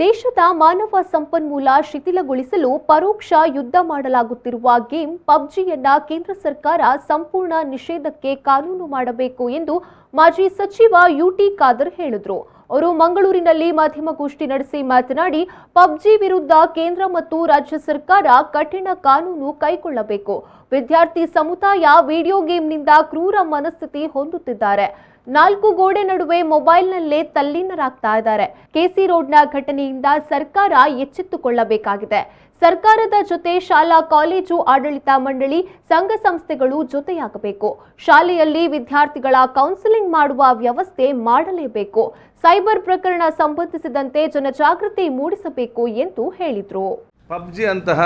ದೇಶದ ಮಾನವ ಸಂಪನ್ಮೂಲ ಶಿಥಿಲಗೊಳಿಸಲು ಪರೋಕ್ಷ ಯುದ್ಧ ಮಾಡಲಾಗುತ್ತಿರುವ ಗೇಮ್ ಪಬ್ಜಿಯನ್ನ ಕೇಂದ್ರ ಸರ್ಕಾರ ಸಂಪೂರ್ಣ ನಿಷೇಧಕ್ಕೆ ಕಾನೂನು ಮಾಡಬೇಕು ಎಂದು ಮಾಜಿ ಸಚಿವ ಯುಟಿ ಖಾದರ್ ಹೇಳಿದರು. ಅವರು ಮಂಗಳೂರಿನಲ್ಲಿ ಮಾಧ್ಯಮಗೋಷ್ಠಿ ನಡೆಸಿ ಮಾತನಾಡಿ, ಪಬ್ಜಿ ವಿರುದ್ಧ ಕೇಂದ್ರ ಮತ್ತು ರಾಜ್ಯ ಸರ್ಕಾರ ಕಠಿಣ ಕಾನೂನು ಕೈಗೊಳ್ಳಬೇಕು. ವಿದ್ಯಾರ್ಥಿ ಸಮುದಾಯ ವಿಡಿಯೋ ಗೇಮ್ನಿಂದ ಕ್ರೂರ ಮನಸ್ಥಿತಿ ಹೊಂದುತ್ತಿದ್ದಾರೆ. 4 ಗೋಡೆ ನಡುವೆ ಮೊಬೈಲ್ನಲ್ಲೇ ತಲ್ಲೀನರಾಗ್ತಾ ಇದ್ದಾರೆ. ಕೆಸಿ ರೋಡ್ನ ಘಟನೆಯಿಂದ ಸರ್ಕಾರ ಎಚ್ಚೆತ್ತುಕೊಳ್ಳಬೇಕಾಗಿದೆ. ಸರ್ಕಾರದ ಜೊತೆ ಶಾಲಾ ಕಾಲೇಜು ಆಡಳಿತ ಮಂಡಳಿ, ಸಂಘ ಸಂಸ್ಥೆಗಳು ಜೊತೆಯಾಗಬೇಕು. ಶಾಲೆಯಲ್ಲಿ ವಿದ್ಯಾರ್ಥಿಗಳ ಕೌನ್ಸಿಲಿಂಗ್ ಮಾಡುವ ವ್ಯವಸ್ಥೆ ಮಾಡಲೇಬೇಕು. ಸೈಬರ್ ಪ್ರಕರಣ ಸಂಬಂಧಿಸಿದಂತೆ ಜನಜಾಗೃತಿ ಮೂಡಿಸಬೇಕು ಎಂದು ಹೇಳಿದರು. ಪಬ್ಜಿ ಅಂತಹ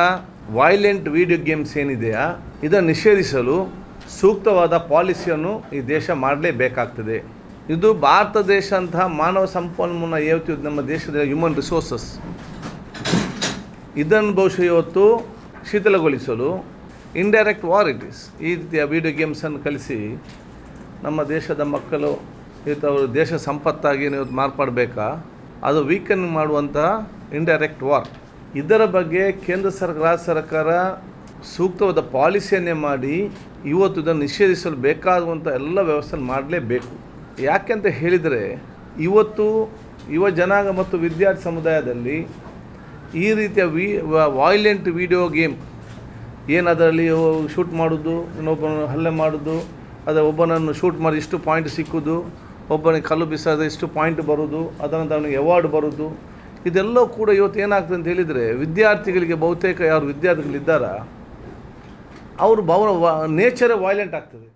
ವೈಲೆಂಟ್ ವಿಡಿಯೋ ಗೇಮ್ಸ್ ಏನಿದೆಯಾ ಇದನ್ನು ನಿಷೇಧಿಸಲು ಸೂಕ್ತವಾದ ಪಾಲಿಸಿಯನ್ನು ಈ ದೇಶ ಮಾಡಲೇಬೇಕಾಗ್ತದೆ. ಇದು ಭಾರತ ದೇಶ ಅಂತಹ ಮಾನವ ಸಂಪನ್ಮೂಲ ಇವತ್ತು ನಮ್ಮ ದೇಶದ ಹ್ಯೂಮನ್ ರಿಸೋರ್ಸಸ್ ಇದನ್ನು ಬಹುಶಃ ಇವತ್ತು ಶಿಥಿಲಗೊಳಿಸಲು ಇಂಡೈರೆಕ್ಟ್ ವಾರ್ ಇಟ್ ಈಸ್. ಈ ರೀತಿಯ ವಿಡಿಯೋ ಗೇಮ್ಸನ್ನು ಕಲಿಸಿ ನಮ್ಮ ದೇಶದ ಮಕ್ಕಳು ಇವತ್ತು ಅವರು ದೇಶ ಸಂಪತ್ತಾಗಿ ಇವತ್ತು ಮಾರ್ಪಡಬೇಕಾ, ಅದು ವೀಕೆಂಡ್ ಮಾಡುವಂತಹ ಇಂಡೈರೆಕ್ಟ್ ವಾರ್. ಇದರ ಬಗ್ಗೆ ಕೇಂದ್ರ ಸರ್ಕಾರ, ರಾಜ್ಯ ಸರ್ಕಾರ ಸೂಕ್ತವಾದ ಪಾಲಿಸಿಯನ್ನೇ ಮಾಡಿ ಇವತ್ತು ಇದನ್ನು ನಿಷೇಧಿಸಲು ಬೇಕಾಗುವಂಥ ಎಲ್ಲ ವ್ಯವಸ್ಥೆ ಮಾಡಲೇಬೇಕು. ಯಾಕೆಂತ ಹೇಳಿದರೆ ಇವತ್ತು ಯುವ ಜನಾಂಗ ಮತ್ತು ವಿದ್ಯಾರ್ಥಿ ಸಮುದಾಯದಲ್ಲಿ ಈ ರೀತಿಯ ವೈಲೆಂಟ್ ವಿಡಿಯೋ ಗೇಮ್ ಏನದರಲ್ಲಿ ಶೂಟ್ ಮಾಡೋದು, ಇನ್ನೊಬ್ಬನ ಹಲ್ಲೆ ಮಾಡೋದು, ಅದರ ಒಬ್ಬನನ್ನು ಶೂಟ್ ಮಾಡಿ ಇಷ್ಟು ಪಾಯಿಂಟ್ ಸಿಕ್ಕುವುದು, ಒಬ್ಬನಿಗೆ ಕಲ್ಲು ಬಿಸಾದ ಇಷ್ಟು ಪಾಯಿಂಟ್ ಬರೋದು, ಅದರಿಂದ ಅವನಿಗೆ ಅವಾರ್ಡ್ ಬರೋದು, ಇದೆಲ್ಲವೂ ಕೂಡ ಇವತ್ತು ಏನಾಗ್ತದೆ ಅಂತ ಹೇಳಿದರೆ ವಿದ್ಯಾರ್ಥಿಗಳಿಗೆ ಬಹುತೇಕ ಯಾರು ವಿದ್ಯಾರ್ಥಿಗಳಿದ್ದಾರ ಅವರು ನೇಚರೇ ವೈಲೆಂಟ್ ಆಗ್ತದೆ.